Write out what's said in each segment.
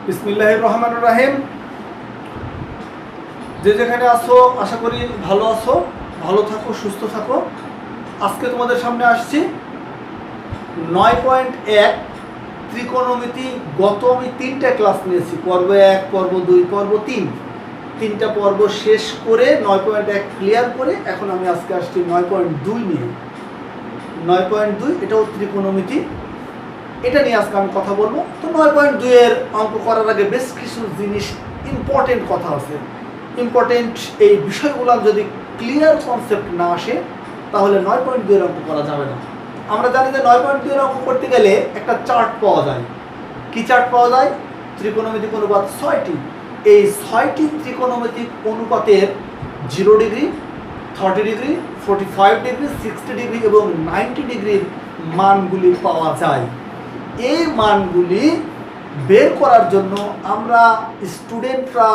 বিসমিল্লাহির রহমানির রহিম। যে যেখানে আছো আশা করি ভালো আছো, ভালো থাকো, সুস্থ থাকো। আজকে তোমাদের সামনে আসছি 9.1 ত্রিকোণমিতি। গত আমি 3টা ক্লাস নিয়েছি, পর্ব 1, পর্ব 2, পর্ব 3, 3টা পর্ব শেষ করে 9.1 ক্লিয়ার করে এখন আমি আজকে আসছি 9.2 নিয়ে। 9.2 এটাও ত্রিকোণমিতি, এটা নিয়ে আজকে আমি কথা বলবো। তো 9.2 এর অঙ্ক করার আগে বেশ কিছু জিনিস ইম্পর্টেন্ট কথা আছে। ইম্পর্টেন্ট এই বিষয়গুলো যদি ক্লিয়ার কনসেপ্ট না আসে তাহলে 9.2 এর অঙ্ক করা যাবে না। আমরা জানি যে 9.2 এর অঙ্ক করতে গেলে একটা চার্ট পাওয়া যায়। কি চার্ট পাওয়া যায়? ত্রিকোণমিতিক অনুপাত 6টি। এই 6টি ত্রিকোণমিতিক অনুপাতের 0 ডিগ্রি, 30 ডিগ্রি, 45 ডিগ্রি, 60 ডিগ্রি এবং 90 ডিগ্রির মানগুলি পাওয়া যায়। এই মানগুলি বের করার জন্য আমরা স্টুডেন্টরা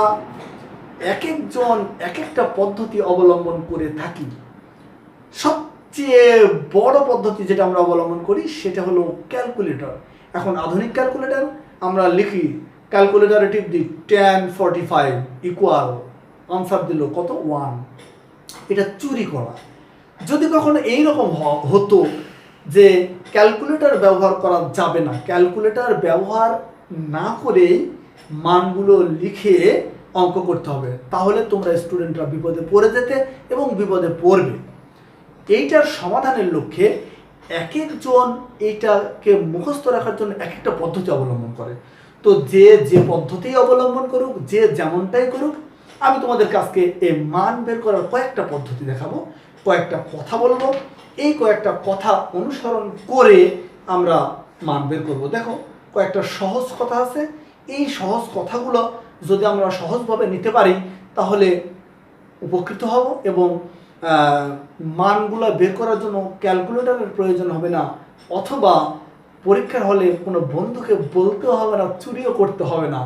এক একজন এক একটা পদ্ধতি অবলম্বন করে থাকি। সবচেয়ে বড় পদ্ধতি যেটা আমরা অবলম্বন করি সেটা হলো ক্যালকুলেটর। এখন আধুনিক ক্যালকুলেটর আমরা লিখি, ক্যালকুলেটরে টিপ দিই 10 45 ইকুয়াল, আনসার দিল কত? 1। এটা চুরি করা। যদি কখনো এইরকম হতো যে ক্যালকুলেটর ব্যবহার করা যাবে না, ক্যালকুলেটর ব্যবহার না করেই মানগুলো লিখে অঙ্ক করতে হবে, তাহলে তোমরা স্টুডেন্টরা বিপদে পড়ে যেতে এবং বিপদে পড়বে। এইটার সমাধানের লক্ষ্যে এক একজন এইটাকে মুখস্থ রাখার জন্য এক একটা পদ্ধতি অবলম্বন করে। তো যে যে পদ্ধতি অবলম্বন করুক, যে যেমনটাই করুক, আমি তোমাদের কাছকে এই মান বের করার কয়েকটা পদ্ধতি দেখাবো, কয়েকটা কথা বলবো। এই কয়েকটা কথা অনুসরণ করে আমরা মান বের করবো। দেখো, কয়েকটা সহজ কথা আছে। এই সহজ কথাগুলো যদি আমরা সহজভাবে নিতে পারি তাহলে উপকৃত হব এবং মানগুলো বের করার জন্য ক্যালকুলেটরের প্রয়োজন হবে না, অথবা পরীক্ষার হলে কোনো বন্ধুকে বলতেও হবে না, চুরিও করতে হবে না।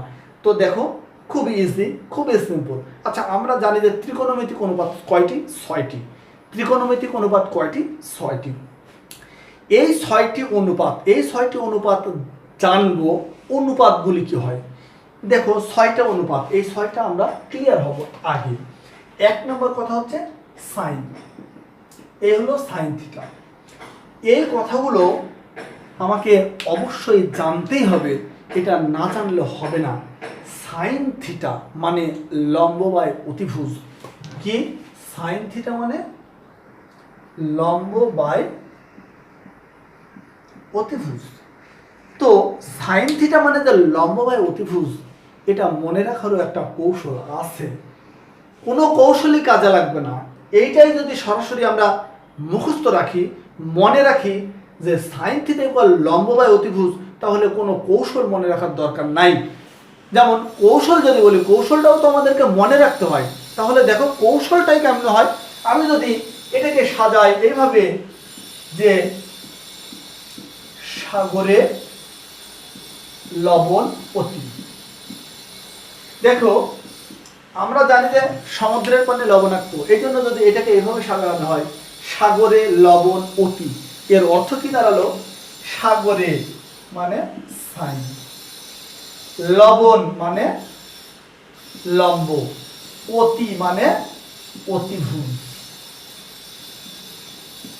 তো দেখো, খুব ইজি, খুবই সিম্পল। আচ্ছা, আমরা জানি যে ত্রিকোণমিতিক অনুপাত কয়টি? 6টি। ত্রিকোণমিতিক অনুপাত কয়টি? 6টি। এই 6টি অনুপাত জানবো। অনুপাতগুলি কি হয় দেখো, 6টা অনুপাত, এই 6টা আমরা ক্লিয়ার হব আগে। 1 নম্বর কথা হচ্ছে সাইন। এই হলো সাইন থিটা। এই কথাগুলো আমাকে অবশ্যই জানতেই হবে, এটা না জানলে হবে না। সাইন থিটা মানে লম্ব বাই অতিভুজ। কি? সাইন থিটা মানে লম্ব বাই অতিভুজ। তো সাইন থিটা মানে যে লম্ব বাই অতিভুজ, এটা মনে রাখারও একটা কৌশল আছে। কোনো কৌশলই কাজে লাগবে না। এইটাই যদি সরাসরি আমরা মুখস্থ রাখি, মনে রাখি যে সাইন থিটা ইকুয়াল লম্ব বাই অতিভুজ, তাহলে কোনো কৌশল মনে রাখার দরকার নাই। যেমন কৌশল যদি বলি, কৌশলটাও তো আমাদেরকে মনে রাখতে হয়। তাহলে দেখো কৌশলটাই কেমন হয়। আমি যদি এটাকে সাজাই এইভাবে যে সাগরে লবণ অতি। দেখো, আমরা জানি যে সমুদ্রের পানি লবণাক্ত, এই জন্য যদি এটাকে এভাবে সাজানো হয় সাগরে লবণ অতি, এর অর্থ কি দাঁড়ালো? সাগরে মানে সাইন, লবণ মানে লম্ব, অতি মানে অতিভুজ।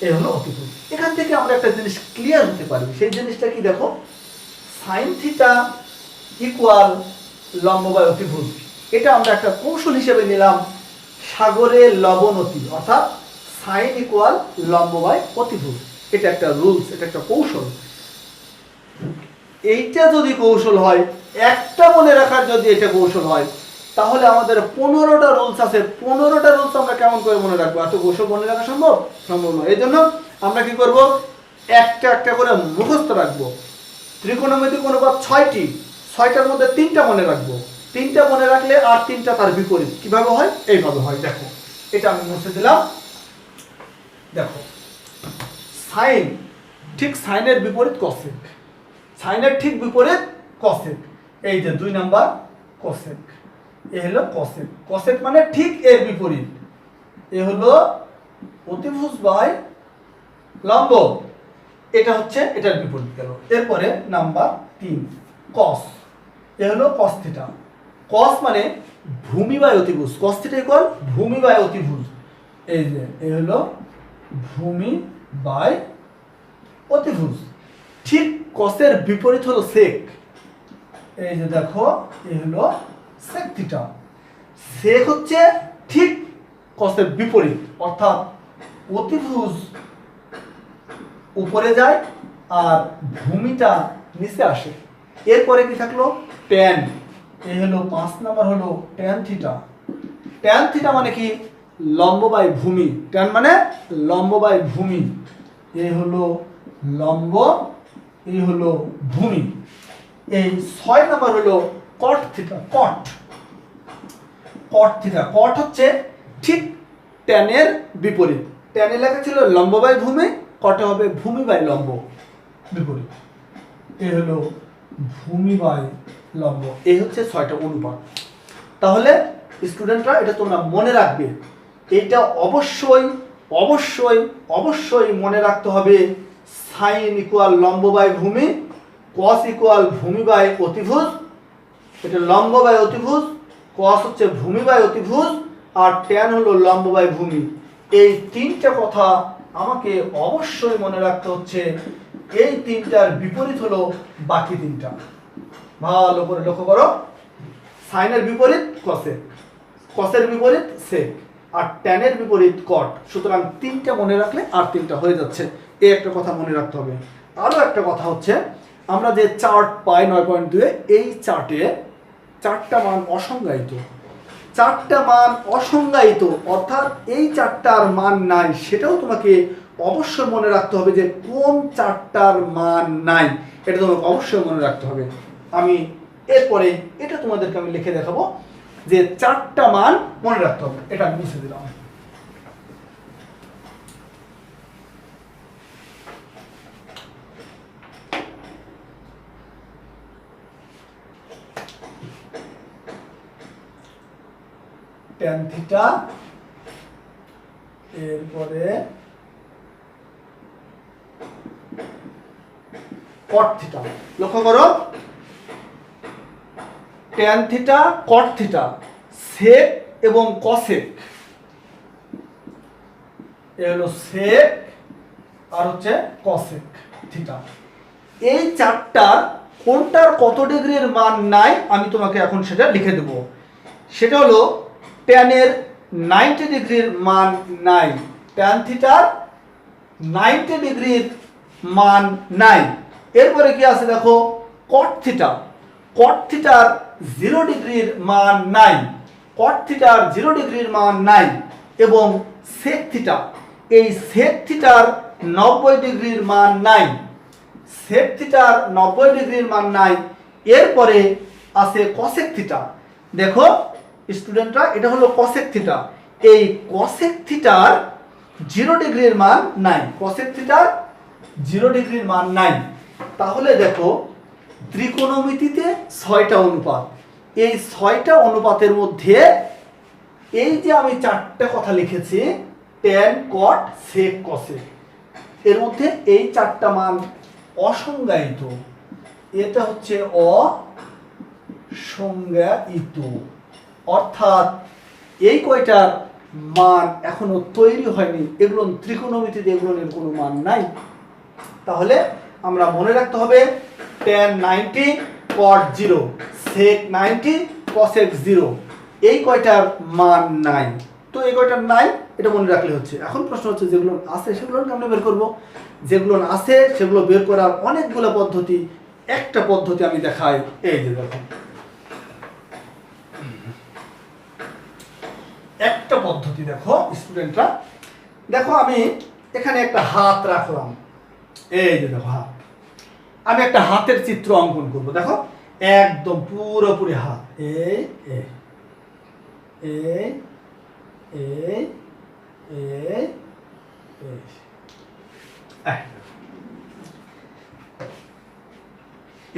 এই হলো অতিভুজ। এখান থেকে আমরা একটা জিনিস ক্লিয়ার হতে পারি। সেই জিনিসটা কি? দেখো, সাইন থিটা ইকুয়াল লম্ব বাই অতিভুজ, এটা আমরা একটা কৌশল হিসেবে নিলাম। সাগরে লবণ অতি অর্থাৎ সাইন ইকুয়াল লম্ব বাই অতিভুজ, এটা একটা রুলস, এটা একটা কৌশল। এইটা যদি কৌশল হয়, একটা মনে রাখার যদি এটা কৌশল হয়, তাহলে আমাদের 15টা রুলস আছে। 15টা রুলস আমরা কেমন করে মনে রাখবো? এত কৌশল মনে রাখা সম্ভব নয়। এই জন্য আমরা কি করব? একটা একটা করে মুখস্থ রাখবো। ত্রিকোণমিতিক অনুপাত 6টি, 6টার মধ্যে 3টা মনে রাখবো। 3টা মনে রাখলে আর 3টা তার বিপরীত। কিভাবে হয়? এইভাবে হয়। দেখো, এটা আমি মুছে দিলাম। দেখো, সাইন, ঠিক সাইনের বিপরীত কসেক। সাইনের ঠিক বিপরীত কসেক। এই যে 2 নাম্বার কসেক, এ হলো কসেক। কসেক মানে ঠিক এর বিপরীত। এ হলো অতিভুজ বাই লম্ব, এটা হচ্ছে এটার বিপরীত গেল। এরপরে নাম্বার 3 কস। এ হলো cos থিটা। cos মানে ভূমি বাই অতিভুজ, cos থিটা ইকুয়াল ভূমি বাই অতিভুজ। এই যে এ হলো ভূমি বাই অতিভুজ। ঠিক cos-এর বিপরীত হলো sec। এই যে দেখো এ হলো sec থিটা। sec হচ্ছে ঠিক cos-এর বিপরীত, অর্থাৎ অতিভুজ উপরে যায় আর ভূমিটা নিচে আসে। এরপরে কি থাকলো tan। এই হলো 5 নাম্বার হলো tan থিটা। tan থিটা মানে কি লম্ব বাই ভূমি, tan মানে লম্ব বাই ভূমি। এই হলো লম্ব, এই হলো ভূমি। এই 6 নাম্বার হলো cot theta. cot theta, cot হচ্ছে ঠিক tan এর বিপরীত। tan এর লেখা ছিল লম্ব বাই ভূমি, cot হবে ভূমি বাই লম্ব, বিপরীত। এই হলো ভূমি বাই লম্ব। এই হচ্ছে 6টা অনুপাত। তাহলে স্টুডেন্টরা এটা তোমরা মনে রাখবে, এটা অবশ্যই অবশ্যই অবশ্যই মনে রাখতে হবে। সাইন ইকুয়াল লম্ব বাই ভূমি, কস ইকুয়াল ভূমি বাই অতিভুজ। এটা লম্ব বাই অতিভুজ, কস হচ্ছে ভূমি বাই অতিভুজ, আর ট্যান হলো লম্ব বাই ভূমি। এই তিনটা কথা আমাকে অবশ্যই মনে রাখতে হচ্ছে। এই তিনটার বিপরীত হলো বাকি তিনটা। ভালো করে লক্ষ্য করো, সাইনের বিপরীত কসেক, কসের বিপরীত সেক, আর ট্যানের বিপরীত কট। সুতরাং তিনটা মনে রাখলে আর তিনটা হয়ে যাচ্ছে। এই একটা কথা মনে রাখতে হবে। আরও একটা কথা হচ্ছে, আমরা যে চার্ট পাই 9.2, এই চার্টে 4টা মান অসংজ্ঞায়িত। 4টা মান অসংজ্ঞায়িত, অর্থাৎ এই 4টার মান নাই। সেটাও তোমাকে অবশ্যই মনে রাখতে হবে যে কোন 4টার মান নাই, এটা তোমাকে অবশ্যই মনে রাখতে হবে। আমি এরপরে এটা তোমাদেরকে আমি লিখে দেখাবো যে 4টা মান মনে রাখতে হবে। এটা আমি মুছে দিলাম। tan থিটা, এরপরে cot থিটা। লক্ষ্য করো, tan theta, cot theta, sec এবং cosec। এ হলো sec আর হচ্ছে cosec থিটা। এই 4টার কোনটার কত ডিগ্রির মান নাই আমি তোমাকে এখন সেটা লিখে দেব। সেটা হলো tan এর 90 ডিগ্রির মান নাই, tan থিটার 90 ডিগ্রির মান নাই। এরপরে কি আছে দেখো, cot থিটা, cot থিটার 0 ডিগ্রির মান নাই, cot থিটার 0 ডিগ্রির মান নাই। এবং sec থিটা, এই sec থিটার 90 ডিগ্রির মান নাই, sec থিটার 90 ডিগ্রির মান নাই। এরপরে আছে cosec থিটা। দেখো স্টুডেন্টরা, এটা হলো cosec থিটা। এই cosec থিটার 0 ডিগ্রির মান নাই, cosec থিটার 0 ডিগ্রির মান নাই। তাহলে দেখো ত্রিকোণমিতিতে 6টা অনুপাত। এই 6টা অনুপাতের মধ্যে এই যে আমি 4টা কথা লিখেছি, tan, cot, sec, cosec, এর মধ্যে এই 4টা মান অসংজ্ঞায়িত। এটা হচ্ছে অসংজ্ঞায়িত, অর্থাৎ এই কয়টার মান এখনো তৈরি হয়নি। এগুলো ত্রিকোণমিতিতে এগুলোর কোনো মান নাই। তাহলে আমরা মনে রাখতে হবে tan 90, cot 0, sec 90, cosec 0, এই কয়টার মান নাই। তো এই কয়টার নাই এটা মনে রাখলে হচ্ছে। এখন প্রশ্ন হচ্ছে যেগুলো আছে সেগুলো আমরা বের করব। যেগুলো আছে সেগুলো বের করার অনেকগুলো পদ্ধতি। একটা পদ্ধতি আমি দেখাই, এই যে দেখো, একটা পদ্ধতি দেখো স্টুডেন্টরা, দেখো আমি এখানে একটা হাত রাখলাম। এই যে দেখো হাত, আমি একটা হাতের চিত্র অঙ্কন করব। দেখো একদম পুরোপুরি হাত, এই এই এই এই এই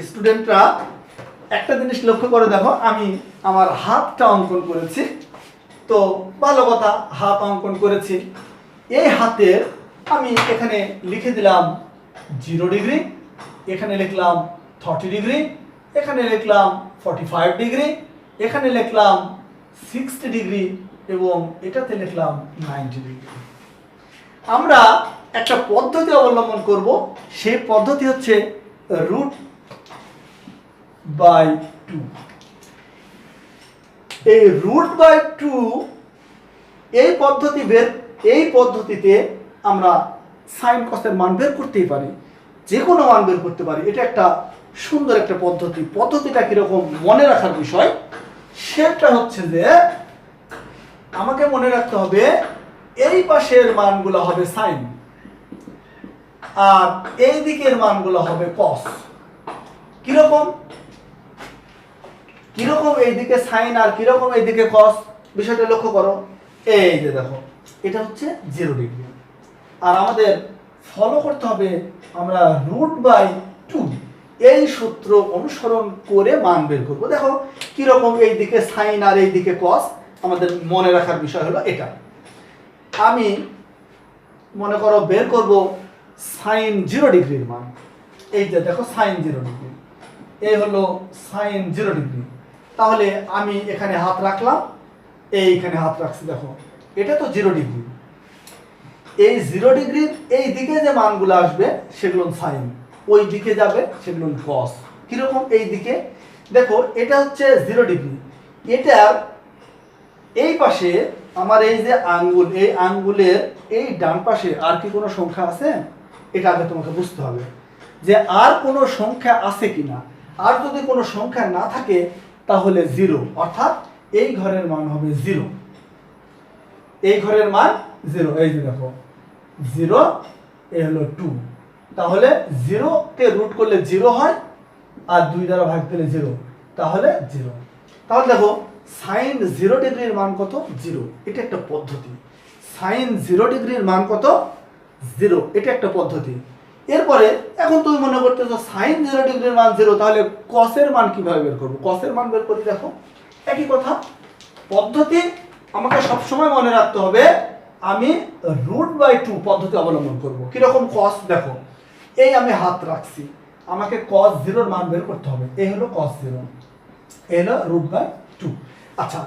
স্টুডেন্টরা একটা জিনিস লক্ষ্য করে দেখো, আমি আমার হাতটা অঙ্কন করেছি। তো ভালো কথা, হাত অঙ্কন করেছি। এই হাতের আমি এখানে লিখে দিলাম 0 ডিগ্রি, এখানে লিখলাম 30 ডিগ্রি, এখানে লিখলাম 45 ডিগ্রি, এখানে লিখলাম 60 ডিগ্রি এবং এটাতে লিখলাম 90 ডিগ্রি। আমরা একটা পদ্ধতি অবলম্বন করব, সেই পদ্ধতি হচ্ছে √/2। এই √/2 এই পদ্ধতিতে আমরা সাইন কসের মান বের করতেই পারি, যে কোনো মান বের করতে পারি। এটা একটা সুন্দর একটা পদ্ধতি। পদ্ধতিটা কিরকম মনে রাখার বিষয়, সেটা হচ্ছে যে আমাকে মনে রাখতে হবে এই পাশের মানগুলো হবে সাইন আর এই দিকের মানগুলো হবে কস। কিরকম এইদিকে সাইন আর কিরকম এইদিকে কস, বিষয়টা লক্ষ্য করো। এই যে দেখো, এটা হচ্ছে 0 ডিগ্রি, আর আমাদের ফলো করতে হবে আমরা √/2 এই সূত্র অনুসরণ করে মান বের করব। দেখো কিরকম, এইদিকে সাইন আর এইদিকে কস, আমাদের মনে রাখার বিষয় হলো এটা। আমি মনে করো বের করব সাইন 0 ডিগ্রির মান। এই যে দেখো সাইন 0 ডিগ্রি, এই হলো সাইন 0 ডিগ্রি। তাহলে আমি এখানে হাত রাখলাম, এইখানে হাত রাখছি, দেখো এটা তো 0 ডিগ্রি। এই 0 ডিগ্রির এই দিকে যে মানগুলো আসবে সেগুলো সাইন, ওই দিকে যাবে সেগুলো কস। কিরকম, এই দিকে দেখো এটা হচ্ছে 0 ডিগ্রি, এটার এই পাশে আমার এই যে আঙ্গুল, এই আঙ্গুলের এই ডান পাশে আর কি কোনো সংখ্যা আছে, এটা আগে তোমাকে বুঝতে হবে যে আর কোনো সংখ্যা আছে কিনা। আর যদি কোনো সংখ্যা না থাকে তাহলে 0, অর্থাৎ এই ঘরের মান হবে 0। এই ঘরের মান 0, এই যে দেখো 0, এই হলো 2। তাহলে 0 কে রুট করলে 0 হয়, আর 2 দ্বারা ভাগ দিলে 0, তাহলে 0। তাহলে দেখো সাইন 0 ডিগ্রির মান কত, 0। এটা একটা পদ্ধতি। সাইন 0 ডিগ্রির মান কত, 0, এটা একটা পদ্ধতি। এরপরে এখন তুমি মনে করতেছো সাইন 0 ডিগ্রির মান 0, তাহলে কসের মান কিভাবে বের করবো? কসের মান বের করি, দেখো একই কথা। পদ্ধতি আমাকে সবসময় মনে রাখতে হবে, আমি √/2 পদ্ধতি অবলম্বন করব। কিরকম কস, দেখো এই আমি হাত রাখছি, আমাকে cos 0 এর মান বের করতে হবে। এই হলো cos 0, এই হলো √/2। আচ্ছা,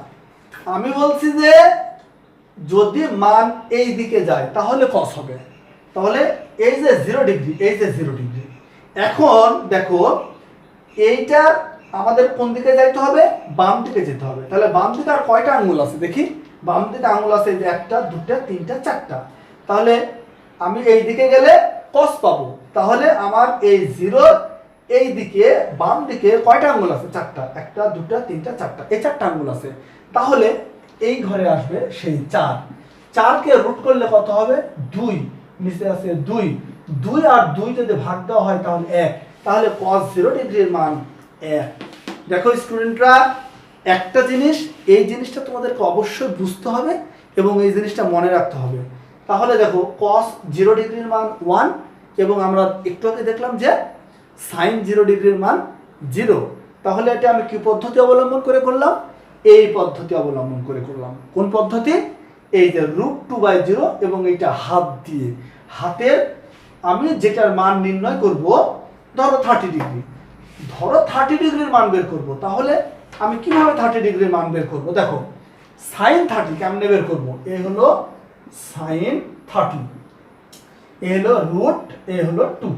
আমি বলছি যে যদি মান এই দিকে যায় তাহলে cos হবে। তাহলে এই যে 0 ডিগ্রি, এই যে 0 ডিগ্রি, এখন দেখো এইটা আমাদের কোন দিকে যাইতে হবে, বাম দিকে যেতে হবে। তাহলে বাম দিকে আর কয়টা আঙ্গুল আছে দেখি, বাম দিকে আঙ্গুল আছে যে 1টা 2টা 3টা 4টা। তাহলে আমি এই দিকে গেলে cos পাবো। তাহলে আমার এই 0 এই দিকে বাম দিকে কয়টা আঙ্গুল আছে, 4টা, 1টা 2টা 3টা 4টা, এই 4টা আঙ্গুল আছে। তাহলে এই ঘরে আসবে সেই 4। 4 কে রুট করলে কত হবে, 2, নিচে আছে 2, 2 আর 2 যদি ভাগ দেওয়া হয় তাহলে 1। তাহলে cos 0 ডিগ্রির মান 1। দেখো স্টুডেন্টরা, একটা জিনিস, এই জিনিসটা তোমাদেরকে অবশ্যই বুঝতে হবে এবং এই জিনিসটা মনে রাখতে হবে। তাহলে দেখো cos 0 ডিগ্রির মান 1, এবং আমরা একটু আগে দেখলাম যে sin 0 ডিগ্রির মান 0। তাহলে এটা আমি কি পদ্ধতি অবলম্বন করে করলাম, এই পদ্ধতি অবলম্বন করে করলাম। কোন পদ্ধতি, এই যে √2/0 এবং এইটা হাত দিয়ে, হাতের আমি যেটার মান নির্ণয় করব, ধরো 30 ডিগ্রি, ধরো 30 ডিগ্রির মান বের করব। তাহলে আমি কিভাবে 30 ডিগ্রির মান বের করব, দেখো sin 30 কেমনে বের করব, এই হলো sin 30, এই হলো রুট, এই হলো 2।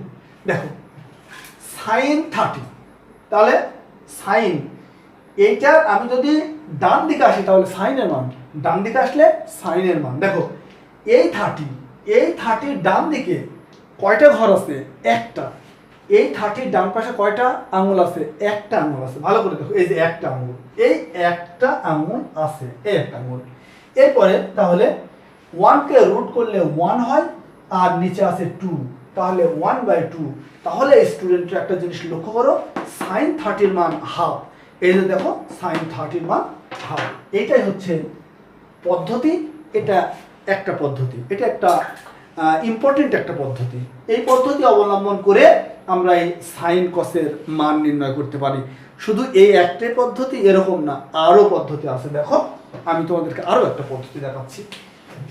দেখো sin 30, তাহলে sin, এইটার আমি যদি ডান দিকে আসি তাহলে সাইনের মান, ডান দিকে আসলে সাইনের মান। দেখো এই 30 ডান দিকে কয়টা ঘর আছে, একটা। এই 30 ডান পাশে কয়টা আঙ্গুল আছে, একটা আঙ্গুল আছে। ভালো করে দেখো, এই যে একটা আঙ্গুল, এই একটা আঙ্গুল আছে, এই একটা আঙ্গুল। এরপরে তাহলে 1 কে রুট করলে 1 হয়, আর নিচে আছে 2, তাহলে 1/2। তাহলে স্টুডেন্টরা একটা জিনিস লক্ষ্য করো, sin 30 এর মান হাফ। এই যে দেখো sin 30 এর মান হাফ। এইটাই হচ্ছে পদ্ধতি। এটা একটা পদ্ধতি, এটা একটা ইম্পর্টেন্ট একটা পদ্ধতি। এই পদ্ধতি অবলম্বন করে আমরা এই সাইন কসের মান নির্ণয় করতে পারি। শুধু এই একটাই পদ্ধতি এরকম না, আরও পদ্ধতি আছে। দেখো আমি তোমাদেরকে আরও একটা পদ্ধতি দেখাচ্ছি,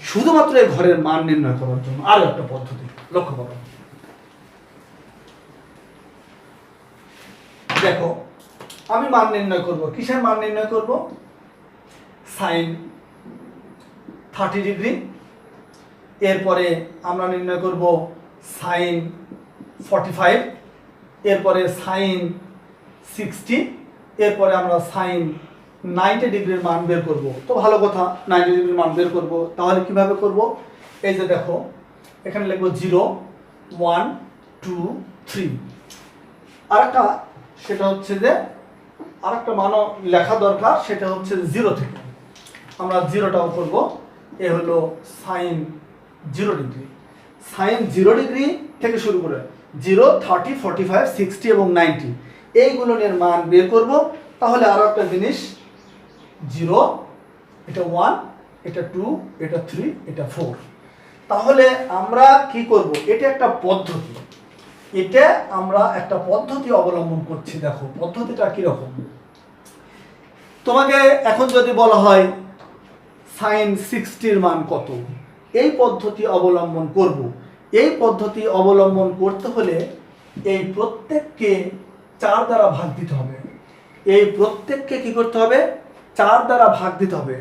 শুধুমাত্র এই ঘরের মান নির্ণয় করার জন্য আরও একটা পদ্ধতি। লক্ষ্য করো, দেখো আমি মান নির্ণয় করব। কিসের মান নির্ণয় করব? সাইন 30 ডিগ্রি, এরপরে আমরা নির্ণয় করব সাইন 45, এরপরে সাইন 60, এরপরে আমরা সাইন 90 ডিগ্রির মান বের করব। তো ভালো কথা, 90 ডিগ্রির মান বের করব। তাহলে কিভাবে করব? এই যে দেখো, এখানে লিখব 0 1 2 3। আরেকটা সেটা হচ্ছে যে আরেকটা মানও লেখা দরকার, সেটা হচ্ছে 0 থেকে আমরা 0টাও করব। এ হলো সাইন 0 ডিগ্রি। সাইন 0 ডিগ্রি থেকে শুরু করে 0 30 45 60 এবং 90 এইগুলোর মান বের করব। তাহলে আরো একটা জিনিস, 0 এটা 1 এটা 2 এটা 3 এটা 4। তাহলে আমরা কি করব? এটা একটা পদ্ধতি, এটা আমরা একটা পদ্ধতি অবলম্বন করছি। দেখো পদ্ধতিটা কিরকম। তোমাকে এখন যদি বলা হয় সাইন 60 মান কত, এই পদ্ধতি অবলম্বন করব। এই পদ্ধতি অবলম্বন করতে হলে এই প্রত্যেককে 4 দ্বারা ভাগ দিতে হবে। এই প্রত্যেককে কি করতে হবে? 4 দ্বারা ভাগ দিতে হবে।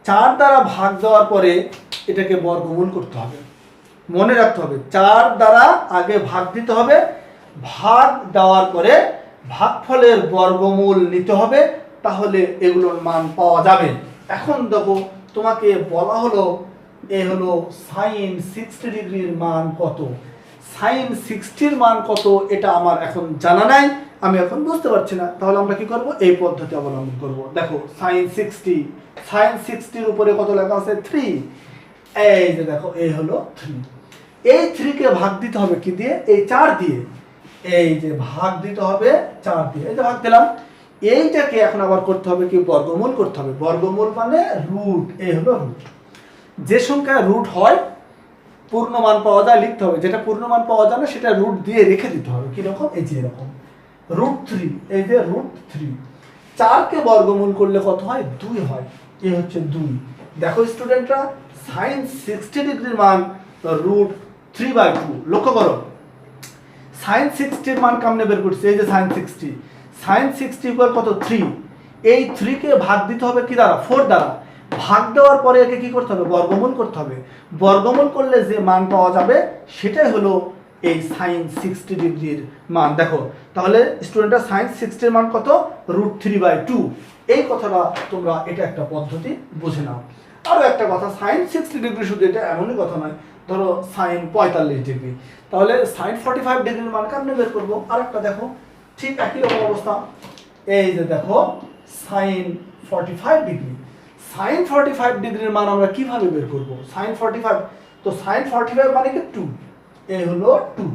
4 দ্বারা ভাগ দেওয়ার পরে এটাকে বর্গমূল করতে হবে। মনে রাখতে হবে 4 দ্বারা আগে ভাগ দিতে হবে, ভাগ দেওয়ার পরে ভাগফলের বর্গমূল নিতে হবে, তাহলে এগুলোর মান পাওয়া যাবে। এখন দেখো, তোমাকে বলা হলো এ হলো সাইন 60 ডিগ্রির মান কত। সাইন 60-র মান কত এটা আমার এখন জানা নাই, আমি এখন বুঝতে পারছি না। তাহলে আমরা কি করব? এই পদ্ধতি অবলম্বন করব। দেখো সাইন 60-র উপরে কত লেখা আছে? 3। এই যে দেখো, এই হলো 3। এই 3-কে ভাগ দিতে হবে কি দিয়ে? এই 4 দিয়ে। এই যে ভাগ দিতে হবে 4 দিয়ে, এই যে ভাগ দিলাম। এইটাকে এখন আবার করতে হবে কি? বর্গমূল করতে হবে। বর্গমূল মানে রুট। এই হলো রুট। যে সংখ্যা রুট হয় পূর্ণ মান পাওয়া যায় লিখতে হবে, যেটা পূর্ণ মান পাওয়া যায় না সেটা রুট দিয়ে রেখে দিতে হবে। কিরকম? এই যে এরকম √3। এই যে √3। 4-কে বর্গমূল করলে কত হয়? 2 হয়। এই হচ্ছে 2। দেখো স্টুডেন্টরা, সাইন 60 ডিগ্রির মান √3/2। লক্ষ্য করো, সাইন 60-র মান কেমনে বের করছে? এই যে সাইন 60, সাইন 60 ইকুয়াল কত? 3। এই 3-কে ভাগ দিতে হবে কি দ্বারা? 4 দ্বারা। ভাগ দেওয়ার পরে একে কি করতে হবে? বর্গমূল করতে হবে। বর্গমূল করলে যে মান পাওয়া যাবে সেটাই হলো এই সাইন 60 ডিগ্রির মান। দেখো তাহলে স্টুডেন্টরা, সাইন 60-র মান কত? √3/2। এই কথাটা তোমরা, এটা একটা পদ্ধতি বুঝে নাও। আরও একটা কথা, সাইন 60 ডিগ্রি শুধু এটা এমনই কথা নয়। ধরো সাইন 45 ডিগ্রি, তাহলে সাইন 45 ডিগ্রির মান কেমনে বের করবো? আরেকটা দেখো, ঠিক একই রকম অবস্থা। এই যে দেখো সাইন 45 ডিগ্রি, সাইন 45 ডিগ্রির মান আমরা কিভাবে বের করব? সাইন 45, তো সাইন 45 মানে কি? 2। এই হলো 2।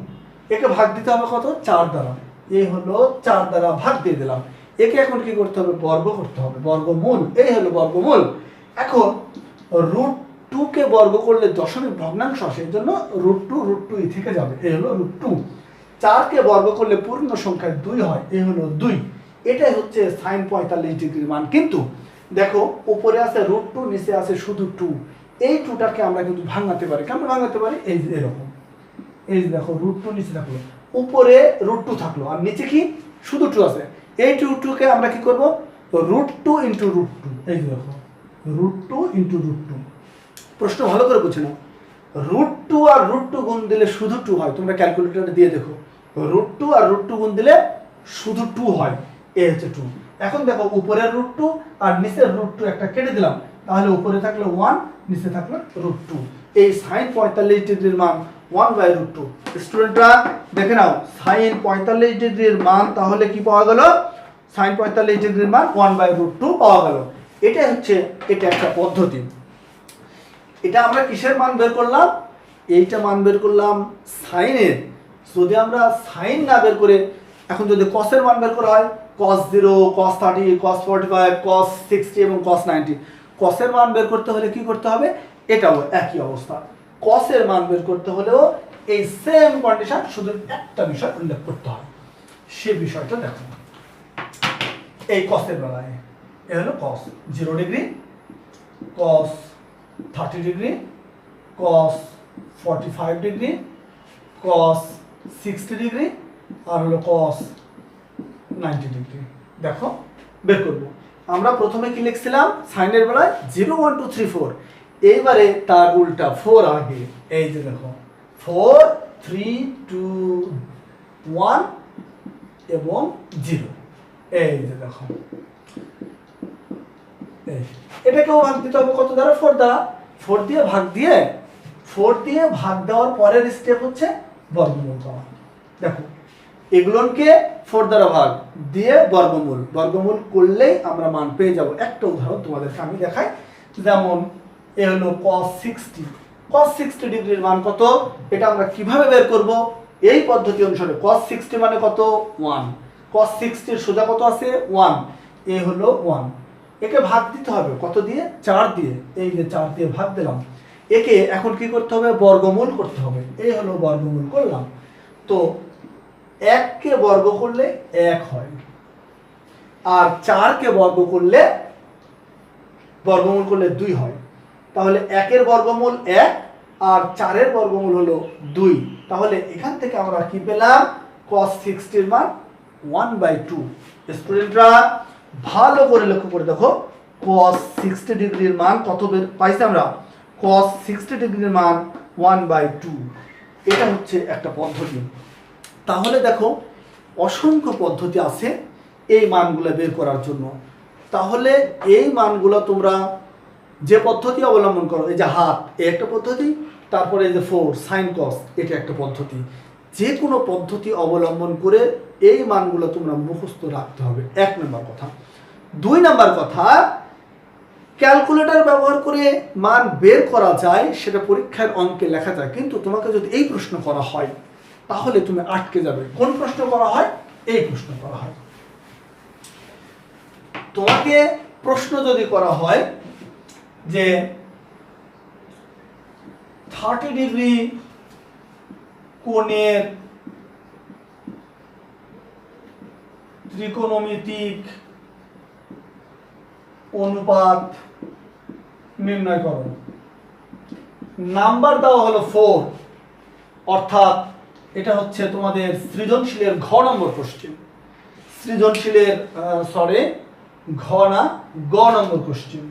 একে ভাগ দিতে হবে কত? 4 দ্বারা। এই হলো 4 দ্বারা ভাগ দিয়ে দিলাম। একে এখন কি করতে হবে? বর্গ করতে হবে, বর্গমূল। এই হলো বর্গমূল। এখন √2-কে বর্গ করলে দশমিক ভগ্নাংশ আসে, এই জন্য √2 থেকে যাবে। এই হলো √2। 4-কে বর্গ করলে পূর্ণ সংখ্যায় 2 হয়। এই হলো 2। এটাই হচ্ছে সাইন 45 ডিগ্রির মান। কিন্তু দেখো, উপরে আছে √2, নিচে আছে শুধু 2। এই 2টাকে আমরা কিন্তু ভাঙাতে পারি। কেমন ভাঙাতে পারি? এই যে এরকম। এই যে দেখো, √2 নিচে থাকলো, উপরে √2 থাকলো, আর নিচে কি? শুধু 2 আছে। এই 2কে আমরা কি করব? √2 × √2। এই যে দেখো, √2 × √2। প্রশ্ন ভালো করে বুঝে নাও। √2 আর √2 গুণ দিলে শুধু 2 হয়। তোমরা ক্যালকুলেটরে দিয়ে দেখো, √2 আর √2 গুণ দিলে শুধু 2 হয়। এই হচ্ছে 2। এখন দেখো, উপরের √2 আর নিচের √2 একটা কেটে দিলাম, তাহলে উপরে থাকলো 1, নিচে থাকলো √2। এই সাইন 45 ডিগ্রির মান 1/√2। স্টুডেন্টরা দেখে নাও, সাইন 45 ডিগ্রির মান তাহলে কি পাওয়া গেল? সাইন 45 ডিগ্রির মান 1/√2 পাওয়া গেল। এটা হচ্ছে, এটা একটা পদ্ধতি। এটা আমরা কিসের মান বের করলাম? এইটা মান বের করলাম সাইনের। যদি আমরা সাইন না বের করে এখন যদি কসের মান বের করা হয়, cos 0, cos 30, cos 45, cos 60 এবং cos 90, কসের মান বের করতে হলে কি করতে হবে? এটাও একই অবস্থা। কসের মান বের করতে হলেও এই সেম কন্ডিশন, শুধু একটা বিষয় উল্লেখ করতে হয়। সে বিষয়টা দেখো, এই কসের বেলায় এ হলো cos 0 degree, cos 30 degree, cos 45 degree, cos 60 degree, আর হলো cos 90 ডিগ্রি। দেখো বের করব। আমরা প্রথমে কি লিখছিলাম সাইনের বেলায় 0 1 2 3 4, এইবারে তার উল্টা 4 আগে, এই যে দেখো 4 3 2 1 এবং 0, এই যে দেখো এটাকেও ভাগ দিতে হবে কত দ্বারা? 4 দ্বারা। 4 দিয়ে ভাগ দেওয়ার পরের স্টেপ হচ্ছে বর্গমূল করা। দেখো এগুলোকে 4 দ্বারা ভাগ দিয়ে বর্গমূল করলেই আমরা মান পেয়ে যাব। একটা উদাহরণ তোমাদেরকে আমি দেখাই, যেমন এ হলো cos 60 ডিগ্রির মান কত, এটা আমরা কিভাবে বের করব? এই পদ্ধতি অনুসারে cos 60 মানে কত? 1। cos 60 এর সোজা কত আছে? 1। এ হলো 1, একে ভাগ দিতে হবে কত দিয়ে? 4 দিয়ে। এই যে 4 দিয়ে ভাগ দিলাম, একে এখন কি করতে হবে? বর্গমূল করতে হবে। এই হলো বর্গমূল করলাম। তো 1 কে বর্গ করলে 1 হয়, আর 4 কে বর্গমূল করলে 2 হয়। তাহলে 1 এর বর্গমূল 1 আর 4 এর বর্গমূল হলো 2। তাহলে এখান থেকে আমরা কি পেলাম? cos 60 এর মান 1/2। স্টুডেন্টরা ভালো করে লক্ষ্য করে দেখো, cos 60 ডিগ্রির মান কত পাইছি আমরা? cos 60 ডিগ্রির মান 1/2। এটা হচ্ছে একটা পদ্ধতি। তাহলে দেখো অসংখ্য পদ্ধতি আছে এই মানগুলো বের করার জন্য। তাহলে এই মানগুলো তোমরা যে পদ্ধতি অবলম্বন করো, এই যে হাত এই একটা পদ্ধতি, তারপরে এই যে 4 sin cos এটা একটা পদ্ধতি, যে কোনো পদ্ধতি অবলম্বন করে এই মানগুলো তোমরা মুখস্থ রাখতে হবে। 1 নম্বর কথা। 2 নম্বর কথা, ক্যালকুলেটর ব্যবহার করে মান বের করা যায়, সেটা পরীক্ষার অঙ্কে লেখা যায়, কিন্তু তোমাকে যদি এই প্রশ্ন করা হয় তাহলে তুমি আটকে যাবে। কোন প্রশ্ন করা হয়? এই প্রশ্ন করা হয়। তোমাকে প্রশ্ন যদি করা হয় যে 30 ডিগ্রি কোণের ত্রিকোণমিতিক অনুপাত নির্ণয় করো, নাম্বার দেওয়া হলো 4, অর্থাৎ এটা হচ্ছে তোমাদের সৃজনশীলের ঘ নম্বর কোশ্চেন। সৃজনশীলের ঘ না গ নম্বর কোশ্চেন।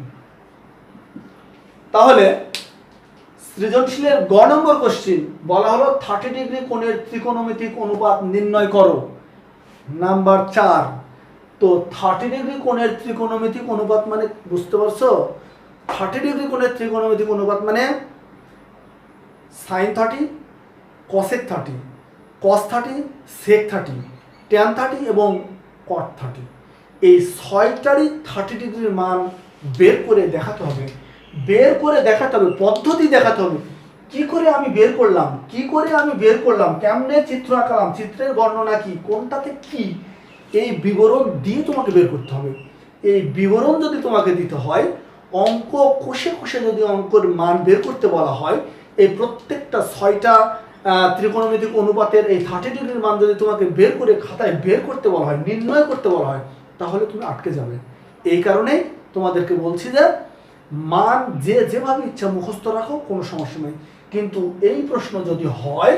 তাহলে সৃজনশীলের গ নম্বর কোশ্চেন বলা হলো 30 ডিগ্রি কোণের ত্রিকোণমিতিক অনুপাত নির্ণয় করো, নাম্বার 4। তো 30 ডিগ্রি কোণের ত্রিকোণমিতিক অনুপাত মানে বুঝতে পারছো? 30 ডিগ্রি কোণের ত্রিকোণমিতিক অনুপাত মানে sin 30 cosec 30 cos 30 sec 30 tan 30 এবং cot 30, এই 6টারই 30 ডিগ্রির মান বের করে দেখাতে হবে। পদ্ধতি দেখাতে হবে। কি করে আমি বের করলাম, কেমনে চিত্র আঁকালাম, চিত্রের বর্ণনা কি, কোনটাতে কি, এই বিবরণ দিয়ে তোমাকে বের করতে হবে। এই বিবরণ যদি তোমাকে দিতে হয়, অঙ্ক কষে যদি অঙ্কের মান বের করতে বলা হয়, এই প্রত্যেকটা 6টা ত্রিকোণমিতিক অনুপাতের এই 30 ডিগ্রির মান যদি তোমাকে বের করে খাতায় বের করতে বলা হয়, নির্ণয় করতে বলা হয়, তাহলে তুমি আটকে যাবে। এই কারণেই তোমাদেরকে বলছি যে মান যেভাবে ইচ্ছা মুখস্থ রাখো, কোনো সমস্যা নেই, কিন্তু এই প্রশ্ন যদি হয়,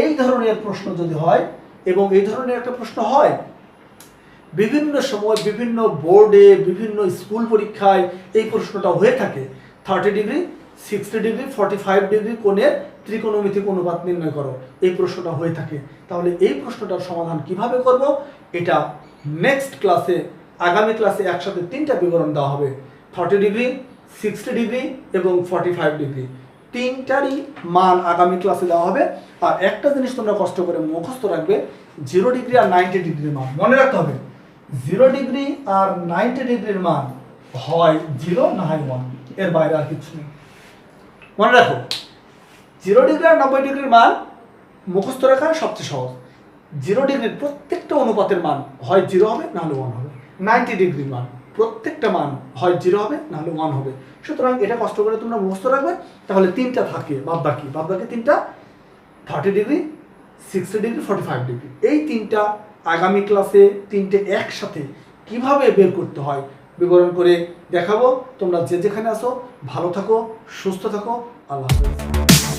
এই ধরনের প্রশ্ন যদি হয়, এবং এই ধরনের একটা প্রশ্ন হয় বিভিন্ন সময় বিভিন্ন বোর্ডে বিভিন্ন স্কুল পরীক্ষায় এই প্রশ্নটা হয়ে থাকে, 30 ডিগ্রি 60 ডিগ্রি 45 ডিগ্রি কোণের ত্রিকোণমিতিক অনুপাত নির্ণয় করো, এই প্রশ্নটা হয়ে থাকে। তাহলে এই প্রশ্নটার সমাধান কিভাবে করব, এটা নেক্সট ক্লাসে, আগামী ক্লাসে একসাথে 3টা বিবরণ দেওয়া হবে। 30 ডিগ্রি 60 ডিগ্রি এবং 45 ডিগ্রি, 3টারই মান আগামী ক্লাসে দেওয়া হবে। আর একটা জিনিস তোমরা কষ্ট করে মুখস্থ রাখবে, 0 ডিগ্রি আর 90 ডিগ্রির মান মনে রাখতে হবে। 0 ডিগ্রি আর 90 ডিগ্রির মান হয় 0 না হয় 1, এর বাইরে আর কিছু নেই। মনে রাখো 0 ডিগ্রি আর 90 ডিগ্রির মান মুখস্থ রাখা সবচেয়ে সহজ। 0 ডিগ্রির প্রত্যেকটা অনুপাতের মান হয় 0 হবে না হলে 1 হবে। 90 ডিগ্রির মান প্রত্যেকটা মান হয় 0 হবে না হলে 1 হবে। সুতরাং এটা কষ্ট করে তোমরা মুখস্থ রাখবে, তাহলে 3টা থাকে, বাদ বাকি 3টা 30 ডিগ্রি 60 ডিগ্রি 45 ডিগ্রি, এই 3টা আগামী ক্লাসে 3টে একসাথে কিভাবে বের করতে হয় বিবরণ করে দেখাবো। তোমরা যে যেখানে আসো ভালো থাকো, সুস্থ থাকো, আল্লাহ হাফেজ।